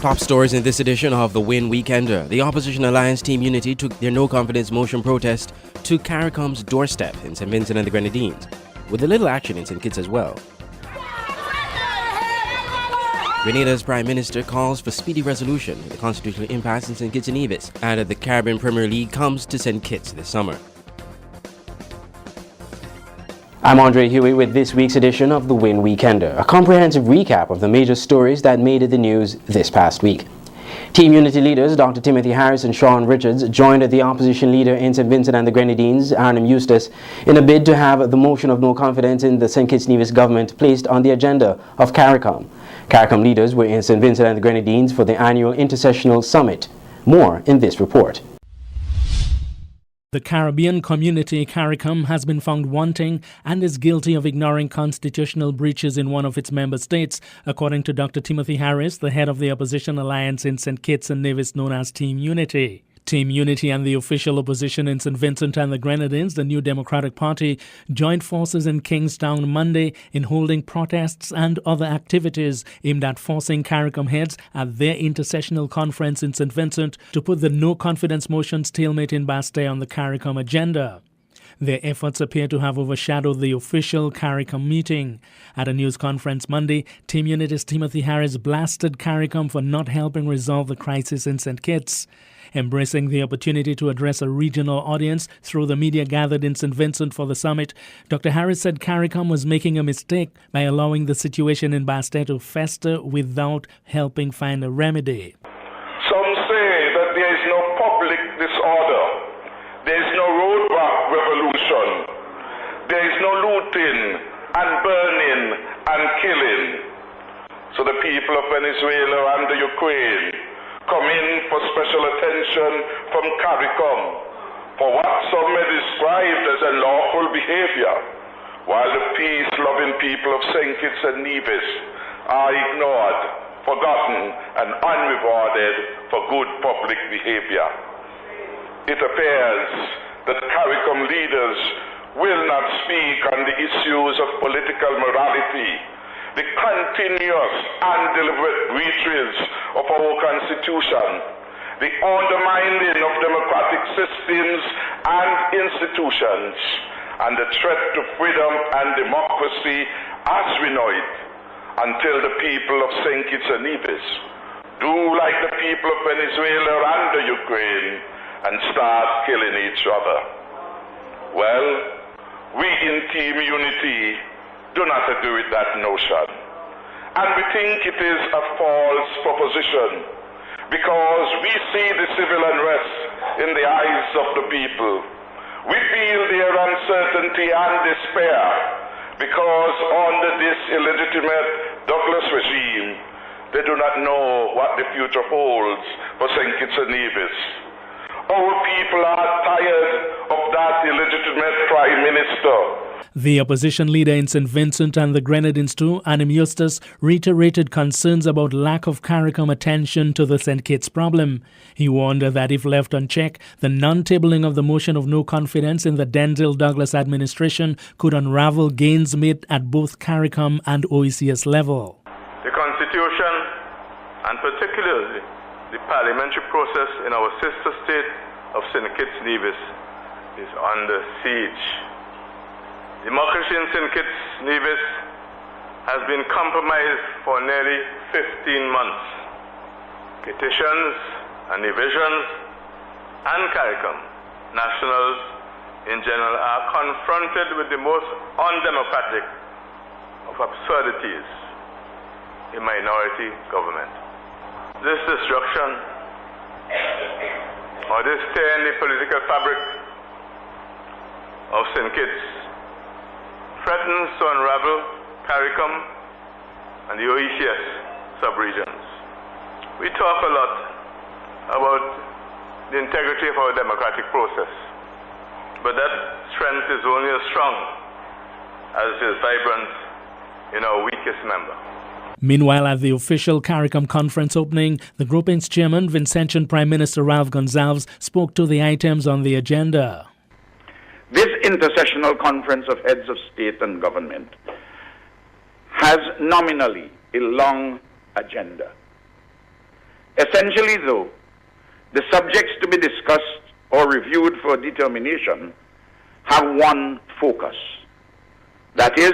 Top stories in this edition of the Winn Weekender. The opposition alliance Team Unity took their no-confidence motion protest to Caricom's doorstep in St Vincent and the Grenadines, with a little action in St Kitts as well. Grenada's Prime Minister calls for speedy resolution to the constitutional impasse in St Kitts and Nevis, and that the Caribbean Premier League comes to St Kitts this summer. I'm Andre Huey with this week's edition of the Winn Weekender, a comprehensive recap of the major stories that made the news this past week. Team Unity leaders Dr. Timothy Harris and Sean Richards joined the opposition leader in St Vincent and the Grenadines, Arnhem Eustace, in a bid to have the motion of no confidence in the St Kitts Nevis government placed on the agenda of Caricom. Caricom leaders were in St Vincent and the Grenadines for the annual Intersessional Summit. More in this report. The Caribbean community, Caricom, has been found wanting and is guilty of ignoring constitutional breaches in one of its member states, according to Dr. Timothy Harris, the head of the opposition alliance in St. Kitts and Nevis known as Team Unity. Team Unity and the official opposition in St. Vincent and the Grenadines, the New Democratic Party, joined forces in Kingstown Monday in holding protests and other activities aimed at forcing Caricom heads at their intersessional conference in St. Vincent to put the no-confidence motion stalemate in Bastille on the Caricom agenda. Their efforts appear to have overshadowed the official Caricom meeting. At a news conference Monday, Team Unity's Timothy Harris blasted Caricom for not helping resolve the crisis in St. Kitts. Embracing the opportunity to address a regional audience through the media gathered in St. Vincent for the summit, Dr. Harris said Caricom was making a mistake by allowing the situation in Bastille to fester without helping find a remedy. Some say that there is no public disorder, there is no roadblock revolution, there is no looting and burning and killing. So the people of Venezuela and the Ukraine come in for special attention from Caricom for what some may describe as unlawful behavior, while the peace-loving people of St. Kitts and Nevis are ignored, forgotten, and unrewarded for good public behavior. It appears that Caricom leaders will not speak on the issues of political morality, the continuous and deliberate breaches of our Constitution, the undermining of democratic systems and institutions, and the threat to freedom and democracy as we know it, until the people of St. Kitts and Nevis do like the people of Venezuela and the Ukraine and start killing each other. Well, we in Team Unity do not agree with that notion. And we think it is a false proposition because we see the civil unrest in the eyes of the people. We feel their uncertainty and despair because under this illegitimate Douglas regime, they do not know what the future holds for St. Kitts and Nevis. Our people are tired of that illegitimate Prime Minister. The opposition leader in St. Vincent and the Grenadines too, Arnhem Eustace, reiterated concerns about lack of Caricom attention to the St. Kitts problem. He warned that if left unchecked, the non-tabling of the motion of no confidence in the Denzil Douglas administration could unravel gains made at both Caricom and OECS level. The Constitution, and particularly the parliamentary process in our sister state of St. Kitts Nevis, is under siege. Democracy in St. Kitts Nevis has been compromised for nearly 15 months. Petitions and divisions and Caricom nationals in general are confronted with the most undemocratic of absurdities in minority government. This destruction or this tear in the political fabric of St. Kitts threatens to unravel Caricom and the OECS subregions. We talk a lot about the integrity of our democratic process, but that strength is only as strong as it is vibrant in our weakest member. Meanwhile, at the official Caricom conference opening, the grouping's chairman, Vincentian Prime Minister Ralph Gonsalves, spoke to the items on the agenda. This intersessional conference of heads of state and government has nominally a long agenda. Essentially, though, the subjects to be discussed or reviewed for determination have one focus. That is,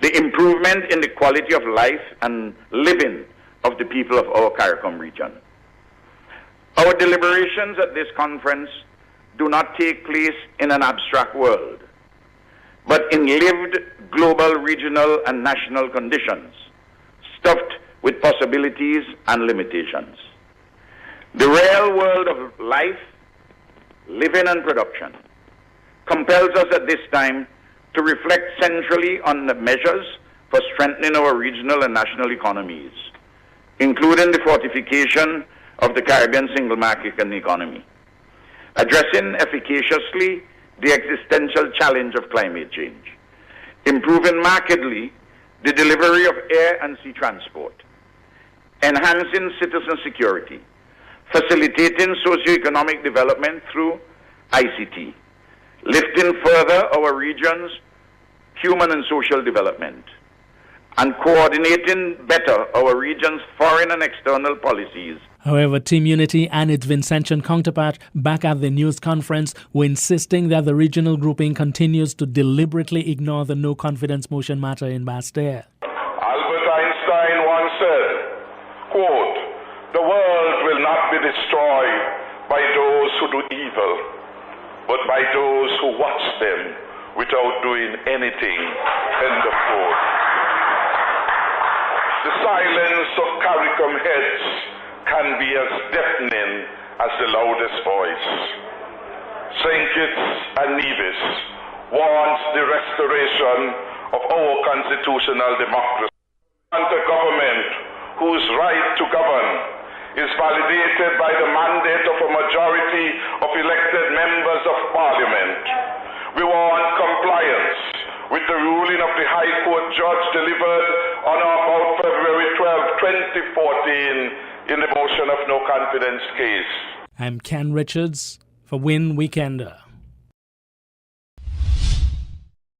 the improvement in the quality of life and living of the people of our Caricom region. Our deliberations at this conference do not take place in an abstract world, but in lived global, regional, and national conditions, stuffed with possibilities and limitations. The real world of life, living, and production compels us at this time to reflect centrally on the measures for strengthening our regional and national economies, including the fortification of the Caribbean single market and economy, addressing efficaciously the existential challenge of climate change, improving markedly the delivery of air and sea transport, enhancing citizen security, facilitating socio-economic development through ICT, lifting further our region's human and social development, and coordinating better our region's foreign and external policies. However, Team Unity and its Vincentian counterpart back at the news conference were insisting that the regional grouping continues to deliberately ignore the no-confidence motion matter in Bastille. Albert Einstein once said, quote, "The world will not be destroyed by those who do evil, but by those who watch them without doing anything." End of quote. The silence of Caricom heads can be as deafening as the loudest voice. St Kitts and Nevis wants the restoration of our constitutional democracy. And a government whose right to govern is validated by the mandate of a majority of elected members of Parliament. We want compliance with the ruling of the High Court judge delivered on or about February 12, 2014 in the motion of no confidence case. I'm Ken Richards for Winn Weekender.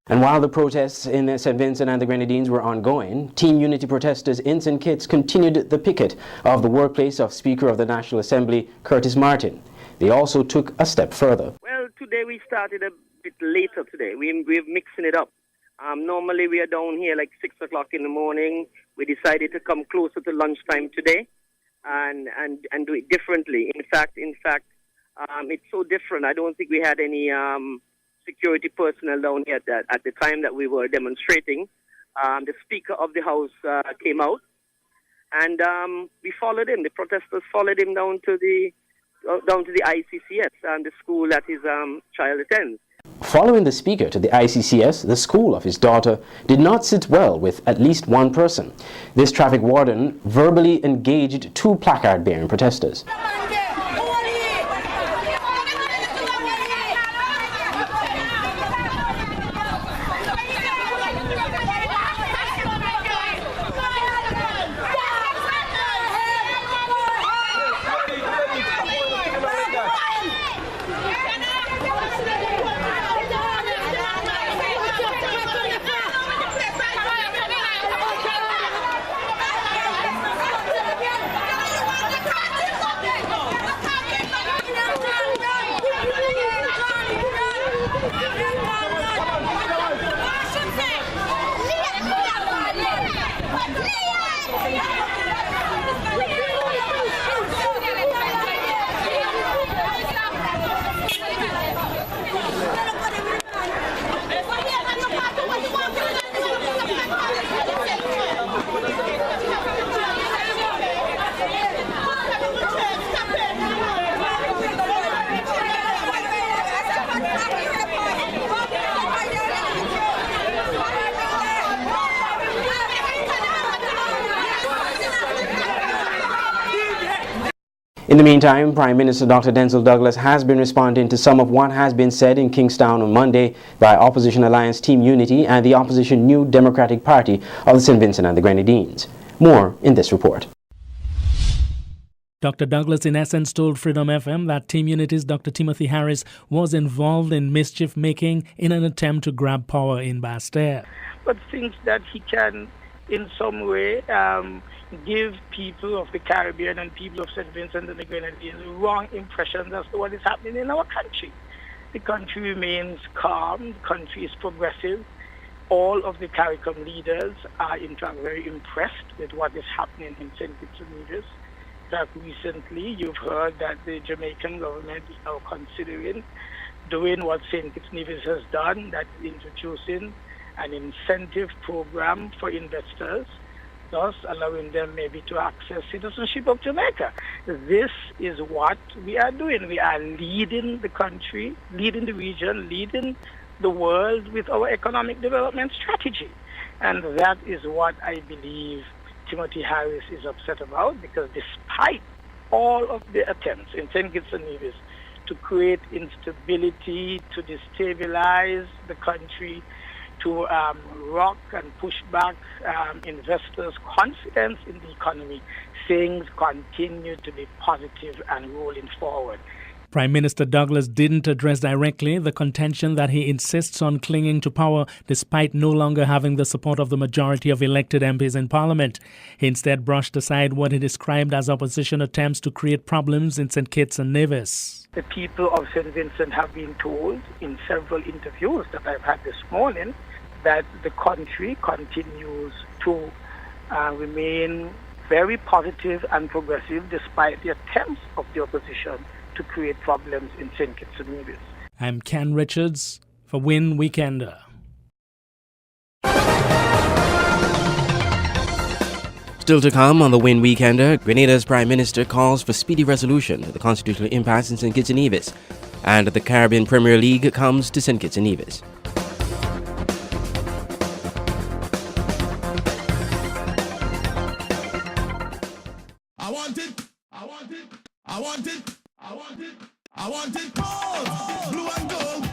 And while the protests in St Vincent and the Grenadines were ongoing, Team Unity protesters in St Kitts continued the picket of the workplace of Speaker of the National Assembly, Curtis Martin. They also took a step further. Well, today we started a bit later today. We're mixing it up. Normally we are down here like 6 o'clock in the morning. We decided to come closer to lunchtime today and do it differently. In fact, it's so different. I don't think we had any security personnel down here at the time that we were demonstrating. The Speaker of the House came out, and we followed him. The protesters followed him down to the ICCS and the school that his child attends. Following the Speaker to the ICCS, the school of his daughter did not sit well with at least one person. This traffic warden verbally engaged two placard-bearing protesters. In the meantime, Prime Minister Dr. Denzil Douglas has been responding to some of what has been said in Kingstown on Monday by Opposition Alliance Team Unity and the opposition New Democratic Party of the St Vincent and the Grenadines. More in this report. Dr. Douglas in essence told Freedom FM that Team Unity's Dr. Timothy Harris was involved in mischief-making in an attempt to grab power in Bastille. But thinks that he can in some way give people of the Caribbean and people of St Vincent and the Grenadines wrong impressions as to what is happening in our country. The country remains calm, the country is progressive. All of the Caricom leaders are in fact very impressed with what is happening in St. Kitts and Nevis. In fact, recently you've heard that the Jamaican government is now considering doing what St. Kitts and Nevis has done, that is introducing an incentive program for investors, thus allowing them maybe to access citizenship of Jamaica. This is what we are doing. We are leading the country, leading the region, leading the world with our economic development strategy. And that is what I believe Timothy Harris is upset about, because despite all of the attempts in St. Kitts and Nevis to create instability, to destabilize the country, to rock and push back investors' confidence in the economy, things continue to be positive and rolling forward. Prime Minister Douglas didn't address directly the contention that he insists on clinging to power despite no longer having the support of the majority of elected MPs in Parliament. He instead brushed aside what he described as opposition attempts to create problems in St Kitts and Nevis. The people of St Vincent have been told in several interviews that I've had this morning that the country continues to remain very positive and progressive despite the attempts of the opposition to create problems in St. Kitts and Nevis. I'm Ken Richards for Winn Weekender. Still to come on the Winn Weekender, Grenada's Prime Minister calls for speedy resolution of the constitutional impasse in St Kitts and Nevis, and the Caribbean Premier League comes to St Kitts and Nevis. I want it. I want it. I want it. I want it. I want it all. Blue and gold.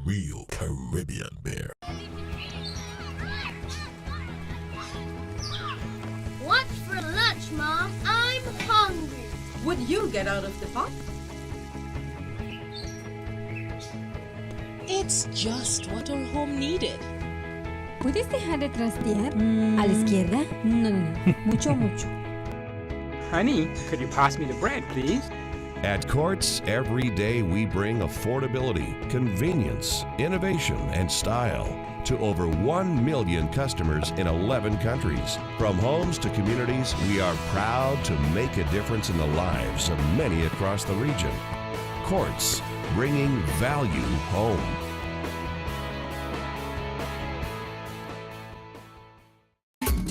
Real Caribbean bear. What's for lunch, Mom? I'm hungry. Would you get out of the pot? It's just what our home needed. ¿Puedes dejar de trastear? ¿A la izquierda? No. Mucho. Honey, could you pass me the bread, please? At Courts, every day we bring affordability, convenience, innovation, and style to over 1 million customers in 11 countries. From homes to communities, we are proud to make a difference in the lives of many across the region. Courts, bringing value home.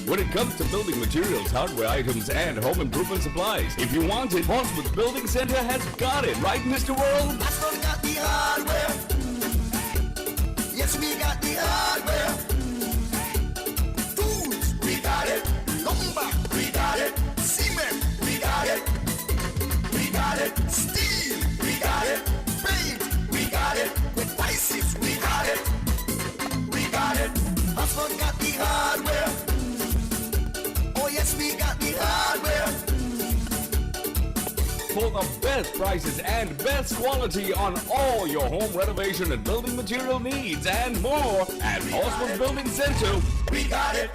When it comes to building materials, hardware items, and home improvement supplies, if you want it, Portsmouth Building Center has got it, right, Mr. World? We got the hardware. Yes, we got the hardware. Tools, we got it. Lumber, we got it. Cement, we got it. We got it. Steel, we got it. Paint, we got it. Devices, we got it. We got it. Husband got the hardware. Yes, we got the hardware. For the best prices and best quality on all your home renovation and building material needs and more at Portsmouth Building Center. We got it.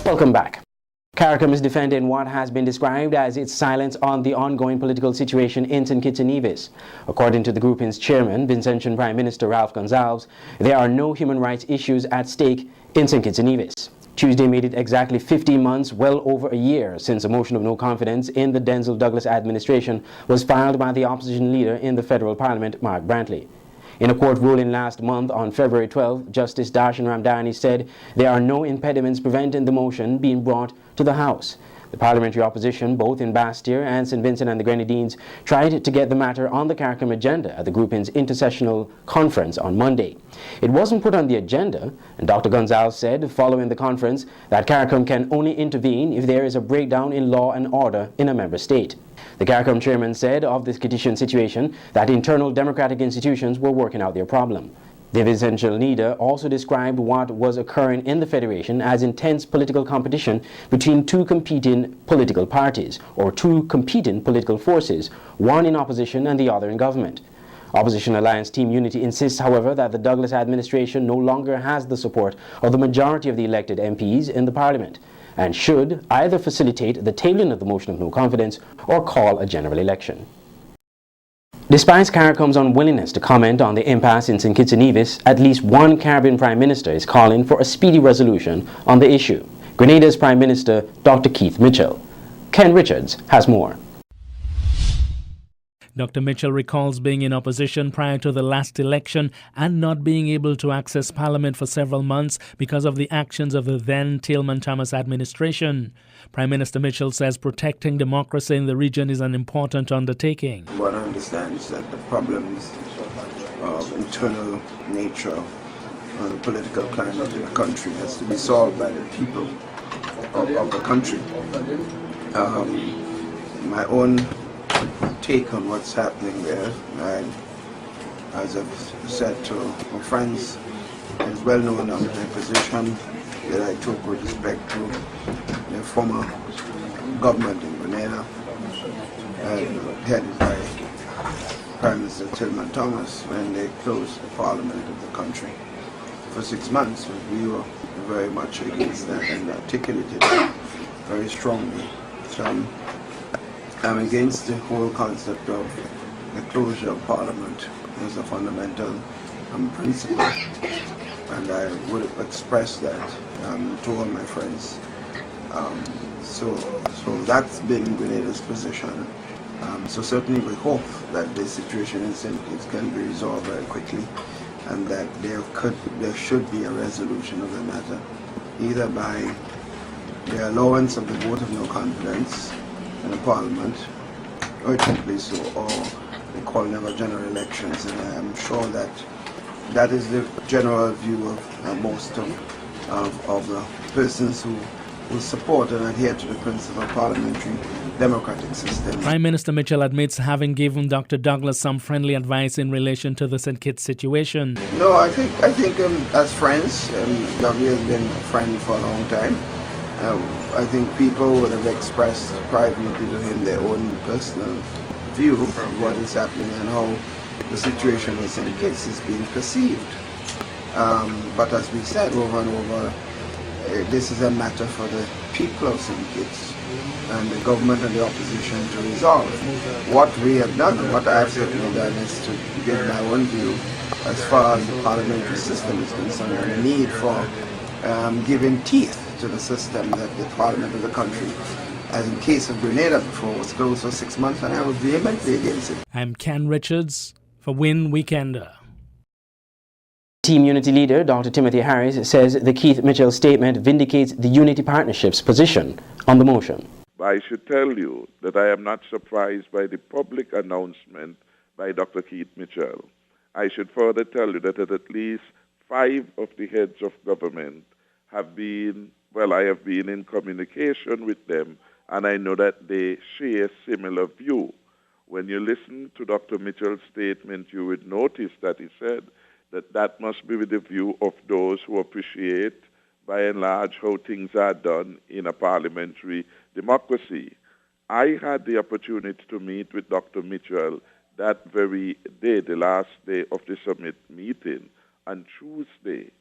Welcome back. Caricom is defending what has been described as its silence on the ongoing political situation in St Kitts and Nevis. According to the grouping's chairman, Vincentian Prime Minister Ralph Gonsalves, there are no human rights issues at stake in St Kitts and Nevis. Tuesday made it exactly 15 months, well over a year, since a motion of no confidence in the Denzel Douglas administration was filed by the opposition leader in the federal parliament, Mark Brantley. In a court ruling last month on February 12, Justice Darshan Ramdani said there are no impediments preventing the motion being brought to the House. The parliamentary opposition, both in Bastia and St Vincent and the Grenadines, tried to get the matter on the Caricom agenda at the grouping's intersessional conference on Monday. It wasn't put on the agenda, and Dr. Gonzalez said following the conference that Caricom can only intervene if there is a breakdown in law and order in a member state. The Caricom chairman said of this petition situation that internal democratic institutions were working out their problem. The Vincential leader also described what was occurring in the Federation as intense political competition between two competing political parties, or two competing political forces, one in opposition and the other in government. Opposition Alliance Team Unity insists, however, that the Douglas administration no longer has the support of the majority of the elected MPs in the Parliament, and should either facilitate the tabling of the motion of no confidence or call a general election. Despite Caricom's unwillingness to comment on the impasse in St Kitts and Nevis, at least one Caribbean Prime Minister is calling for a speedy resolution on the issue. Grenada's Prime Minister, Dr. Keith Mitchell. Ken Richards has more. Dr. Mitchell recalls being in opposition prior to the last election and not being able to access Parliament for several months because of the actions of the then Tillman Thomas administration. Prime Minister Mitchell says protecting democracy in the region is an important undertaking. What I understand is that the problems of internal nature of the political climate in the country has to be solved by the people of the country. My own take on what's happening there, as I've said to my friends, is well known on the position that I took with respect to the former government in Grenada, headed by Prime Minister Tillman Thomas, when they closed the parliament of the country for 6 months. We were very much against that and articulated it very strongly. So I'm against the whole concept of the closure of Parliament as a fundamental principle, and I would express that to all my friends. So that's been Grenada's position. So certainly we hope that the situation in St. Kitts can be resolved very quickly, and that there should be a resolution of the matter, either by the allowance of the vote of no confidence in the Parliament, urgently so, or the calling of a general elections. And I am sure that that is the general view of most of the persons who support and adhere to the principle of parliamentary democratic system. Prime Minister Mitchell admits having given Dr. Douglas some friendly advice in relation to the St. Kitts situation. No, I think as friends, W has been a friend for a long time. I think people would have expressed privately to him their own personal view of what is happening and how the situation in St. Kitts is being perceived. But as we said over and over, this is a matter for the people of St. Kitts and the government and the opposition to resolve. What we have done, and what I have certainly done, is to give my own view as far as the parliamentary system is concerned, and the need for giving teeth to the system that the parliament of the country, as in case of Grenada before, was closed for 6 months, and I was vehemently against it. I'm Ken Richards for Winn Weekender. Team Unity leader Dr. Timothy Harris says the Keith Mitchell statement vindicates the Unity Partnership's position on the motion. I should tell you that I am not surprised by the public announcement by Dr. Keith Mitchell. I should further tell you that at least 5 of the heads of government have been, I have been in communication with them, and I know that they share similar view. When you listen to Dr. Mitchell's statement, you would notice that he said that must be with the view of those who appreciate, by and large, how things are done in a parliamentary democracy. I had the opportunity to meet with Dr. Mitchell that very day, the last day of the summit meeting, on Tuesday.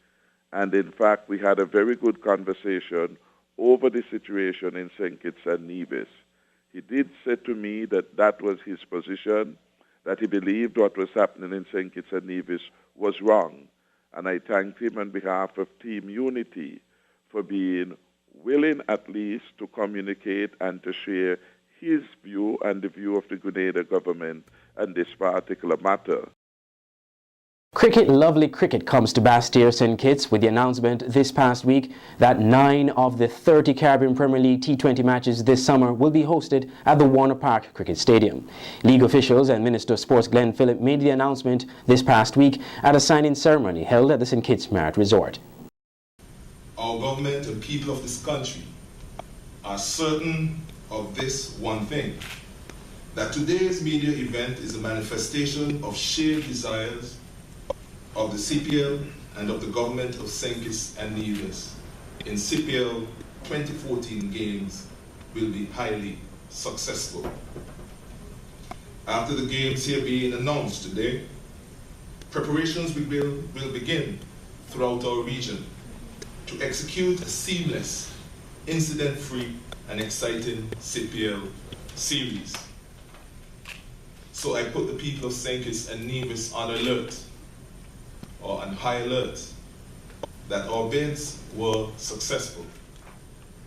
And in fact, we had a very good conversation over the situation in St. Kitts and Nevis. He did say to me that was his position, that he believed what was happening in St. Kitts and Nevis was wrong. And I thanked him on behalf of Team Unity for being willing at least to communicate and to share his view and the view of the Grenada government on this particular matter. Lovely cricket comes to Bastyr St Kitts with the announcement this past week that 9 of the 30 Caribbean Premier League T20 matches this summer will be hosted at the Warner Park Cricket Stadium. League officials and Minister of Sports Glenn Phillip made the announcement this past week at a signing ceremony held at the St Kitts Marriott Resort. Our government and people of this country are certain of this one thing, that today's media event is a manifestation of shared desires of the CPL and of the government of St Kitts and Nevis in CPL 2014 games will be highly successful. After the games here being announced today, preparations will begin throughout our region to execute a seamless, incident-free and exciting CPL series. So I put the people of St Kitts and Nevis on alert, or on high alert, that our bids were successful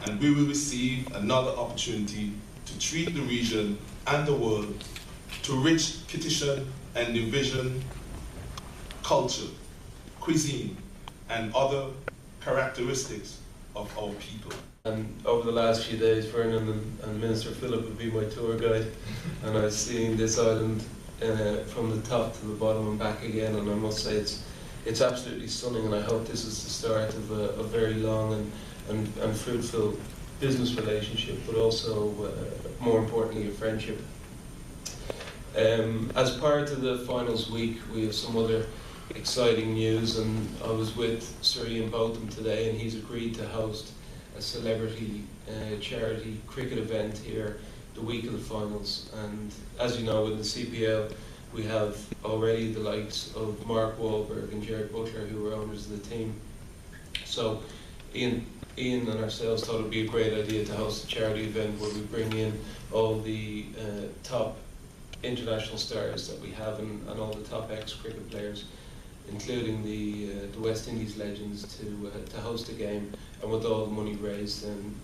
and we will receive another opportunity to treat the region and the world to rich Kittitian and Division culture, cuisine, and other characteristics of our people. And over the last few days, Vernon and Minister Phillip have been my tour guide, and I've seen this island from the top to the bottom and back again, and I must say it's absolutely stunning, and I hope this is the start of a very long and fruitful business relationship, but also, more importantly, a friendship. As part of the finals week, we have some other exciting news, and I was with Sir Ian Botham today, and he's agreed to host a celebrity charity cricket event here the week of the finals. And as you know, in the CPL, we have already the likes of Mark Wahlberg and Jared Butler, who are owners of the team. So Ian and ourselves thought it would be a great idea to host a charity event where we bring in all the top international stars that we have and all the top ex-cricket players, including the West Indies legends, to host a game. And with all the money raised, then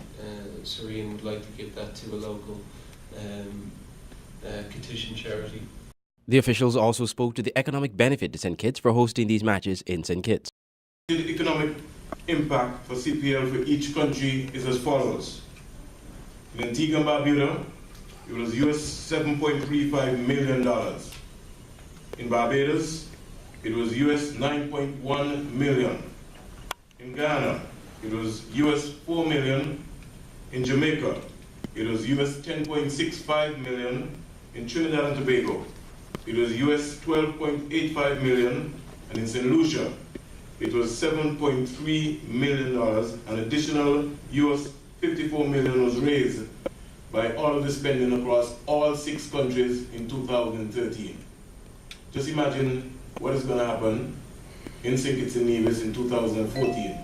Sir Ian would like to give that to a local Kittitian charity. The officials also spoke to the economic benefit to St Kitts for hosting these matches in St Kitts. The economic impact for CPL for each country is as follows. In Antigua and Barbuda, it was US $7.35 million. In Barbados, it was US $9.1 million. In Ghana, it was US $4 million. In Jamaica, it was US $10.65 million. In Trinidad and Tobago, it was US $12.85 million. And in St Lucia, it was $7.3 million. An additional US $54 million was raised by all of the spending across all 6 countries in 2013. Just imagine what is going to happen in St Kitts and Nevis in 2014.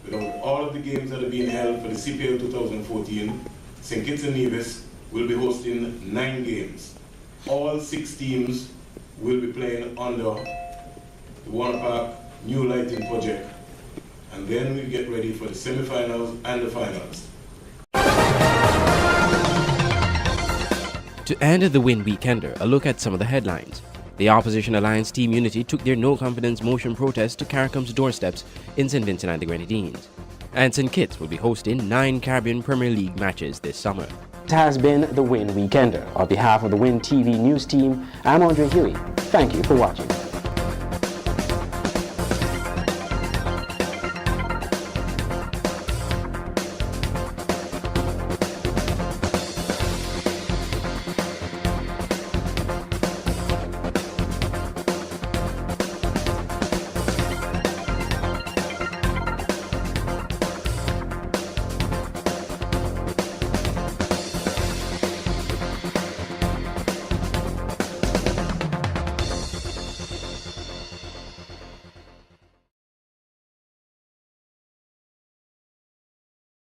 With all of the games that are being held for the CPL 2014, St Kitts and Nevis will be hosting 9 games. All 6 teams will be playing under the Warner Park new lighting project. And then we get ready for the semi-finals and the finals. To end the Winn Weekender, a look at some of the headlines. The opposition alliance Team Unity took their no-confidence motion protest to Caricom's doorsteps in St Vincent and the Grenadines. And St Kitts will be hosting 9 Caribbean Premier League matches this summer. It has been the Winn Weekender. On behalf of the Winn TV News team, I'm Andre Huey. Thank you for watching.